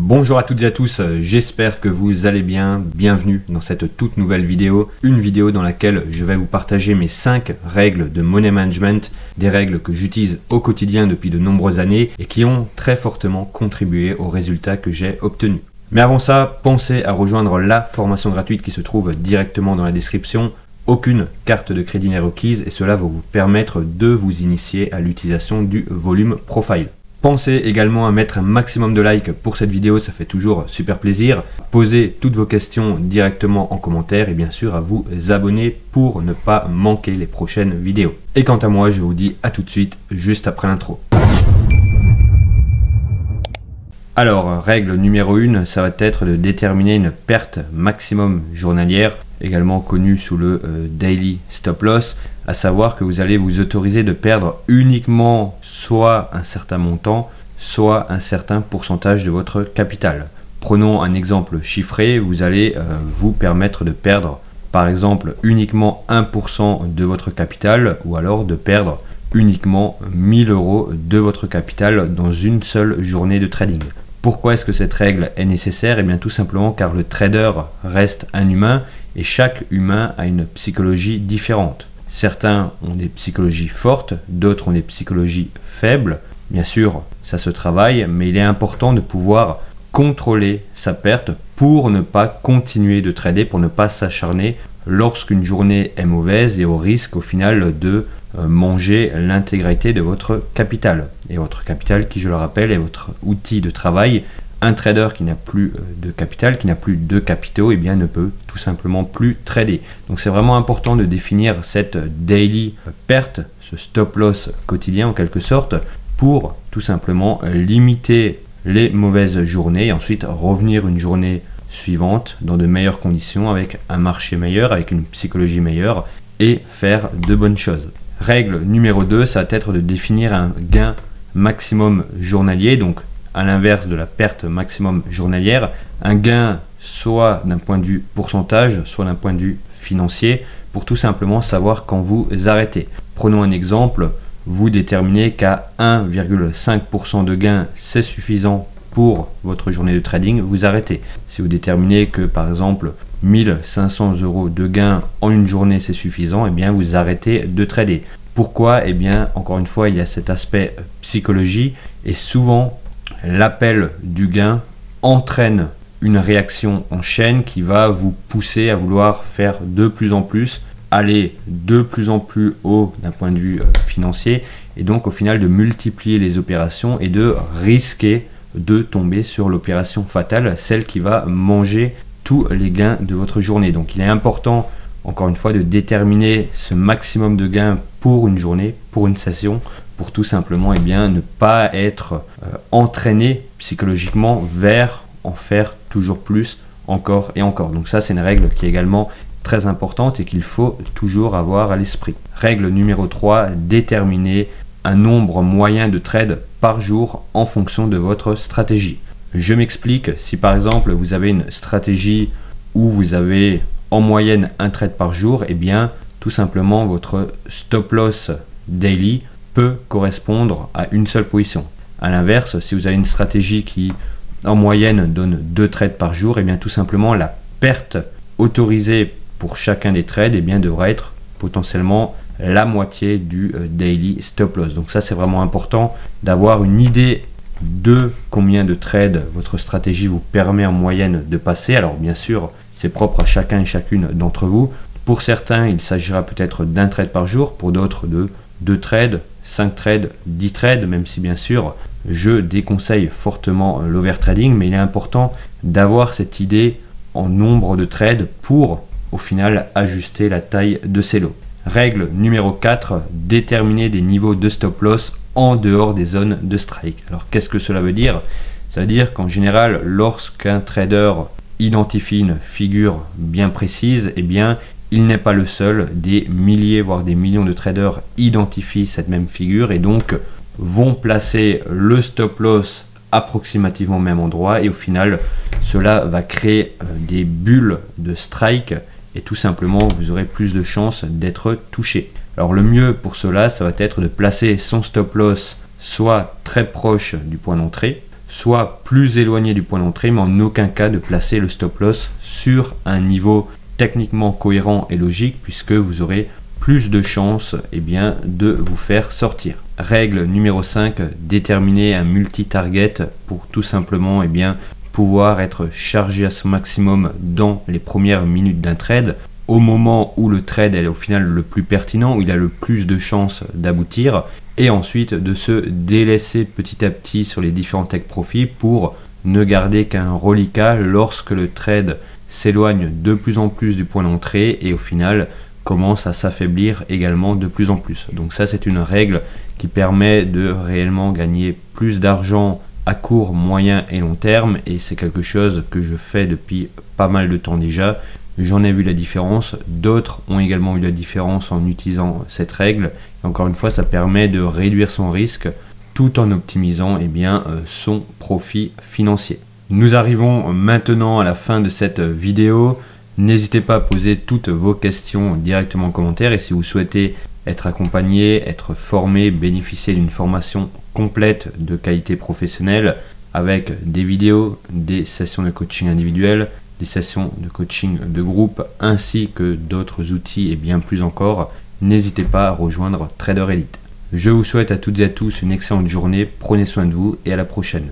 Bonjour à toutes et à tous, j'espère que vous allez bien. Bienvenue dans cette toute nouvelle vidéo. Une vidéo dans laquelle je vais vous partager mes 5 règles de money management, des règles que j'utilise au quotidien depuis de nombreuses années et qui ont très fortement contribué aux résultats que j'ai obtenus. Mais avant ça, pensez à rejoindre la formation gratuite qui se trouve directement dans la description. Aucune carte de crédit n'est requise et cela va vous permettre de vous initier à l'utilisation du volume profile. Pensez également à mettre un maximum de likes pour cette vidéo, ça fait toujours super plaisir. Posez toutes vos questions directement en commentaire et bien sûr à vous abonner pour ne pas manquer les prochaines vidéos. Et quant à moi, je vous dis à tout de suite, juste après l'intro. Alors, règle numéro 1, ça va être de déterminer une perte maximum journalière, également connue sous le Daily Stop Loss, à savoir que vous allez vous autoriser de perdre uniquement soit un certain montant, soit un certain pourcentage de votre capital. Prenons un exemple chiffré, vous allez vous permettre de perdre par exemple uniquement 1% de votre capital ou alors de perdre uniquement 1000 € de votre capital dans une seule journée de trading. Pourquoi est-ce que cette règle est nécessaire? Eh bien tout simplement car le trader reste un humain et chaque humain a une psychologie différente. Certains ont des psychologies fortes, d'autres ont des psychologies faibles. Bien sûr, ça se travaille, mais il est important de pouvoir contrôler sa perte pour ne pas continuer de trader, pour ne pas s'acharner lorsqu'une journée est mauvaise et au risque au final de manger l'intégralité de votre capital. Et votre capital qui, je le rappelle, est votre outil de travail. Un trader qui n'a plus de capital, qui n'a plus de capitaux, eh bien ne peut tout simplement plus trader. Donc c'est vraiment important de définir cette daily perte, ce stop loss quotidien en quelque sorte, pour tout simplement limiter les mauvaises journées et ensuite revenir une journée suivante dans de meilleures conditions, avec un marché meilleur, avec une psychologie meilleure et faire de bonnes choses. Règle numéro 2, ça va être de définir un gain maximum journalier, donc à l'inverse de la perte maximum journalière, un gain soit d'un point de vue pourcentage, soit d'un point de vue financier, pour tout simplement savoir quand vous arrêtez. Prenons un exemple, vous déterminez qu'à 1,5% de gain, c'est suffisant pour votre journée de trading, vous arrêtez. Si vous déterminez que par exemple 1500 € de gain en une journée c'est suffisant, eh bien vous arrêtez de trader. Pourquoi? Eh bien encore une fois, il y a cet aspect psychologie et souvent l'appel du gain entraîne une réaction en chaîne qui va vous pousser à vouloir faire de plus en plus, aller de plus en plus haut d'un point de vue financier et donc au final de multiplier les opérations et de risquer de tomber sur l'opération fatale, celle qui va manger tous les gains de votre journée. Donc il est important encore une fois de déterminer ce maximum de gains pour une journée, pour une session, pour tout simplement ne pas être entraîné psychologiquement vers en faire toujours plus, encore et encore. Donc ça c'est une règle qui est également très importante et qu'il faut toujours avoir à l'esprit. Règle numéro 3, déterminer un nombre moyen de trades par jour en fonction de votre stratégie. Je m'explique, si par exemple vous avez une stratégie où vous avez en moyenne un trade par jour, eh bien tout simplement votre stop loss daily peut correspondre à une seule position. A l'inverse, si vous avez une stratégie qui en moyenne donne 2 trades par jour, et bien tout simplement la perte autorisée pour chacun des trades devra être potentiellement la moitié du daily stop loss. Donc ça c'est vraiment important d'avoir une idée de combien de trades votre stratégie vous permet en moyenne de passer. Alors bien sûr c'est propre à chacun et chacune d'entre vous. Pour certains il s'agira peut-être d'un trade par jour, pour d'autres de 2 trades, 5 trades, 10 trades, même si bien sûr je déconseille fortement l'overtrading, mais il est important d'avoir cette idée en nombre de trades pour au final ajuster la taille de ses lots. Règle numéro 4, déterminer des niveaux de stop loss en dehors des zones de strike. Alors qu'est-ce que cela veut dire? Ça veut dire qu'en général lorsqu'un trader identifie une figure bien précise, eh bien il n'est pas le seul, des milliers voire des millions de traders identifient cette même figure et donc vont placer le stop loss approximativement au même endroit et au final cela va créer des bulles de strike et tout simplement vous aurez plus de chances d'être touché. Alors le mieux pour cela, ça va être de placer son stop loss soit très proche du point d'entrée, soit plus éloigné du point d'entrée, mais en aucun cas de placer le stop loss sur un niveau techniquement cohérent et logique, puisque vous aurez plus de chances de vous faire sortir. Règle numéro 5, déterminer un multi-target pour tout simplement pouvoir être chargé à son maximum dans les premières minutes d'un trade, au moment où le trade est au final le plus pertinent, où il a le plus de chances d'aboutir, et ensuite de se délaisser petit à petit sur les différents take profits pour ne garder qu'un reliquat lorsque le trade s'éloigne de plus en plus du point d'entrée et au final commence à s'affaiblir également de plus en plus. Donc ça, c'est une règle qui permet de réellement gagner plus d'argent à court, moyen et long terme, et c'est quelque chose que je fais depuis pas mal de temps déjà. J'en ai vu la différence, d'autres ont également eu la différence en utilisant cette règle. Et encore une fois, ça permet de réduire son risque tout en optimisant son profit financier. Nous arrivons maintenant à la fin de cette vidéo. N'hésitez pas à poser toutes vos questions directement en commentaire, et si vous souhaitez être accompagné, être formé, bénéficier d'une formation complète de qualité professionnelle avec des vidéos, des sessions de coaching individuel, des sessions de coaching de groupe ainsi que d'autres outils et bien plus encore, n'hésitez pas à rejoindre Trader Elite. Je vous souhaite à toutes et à tous une excellente journée, prenez soin de vous et à la prochaine.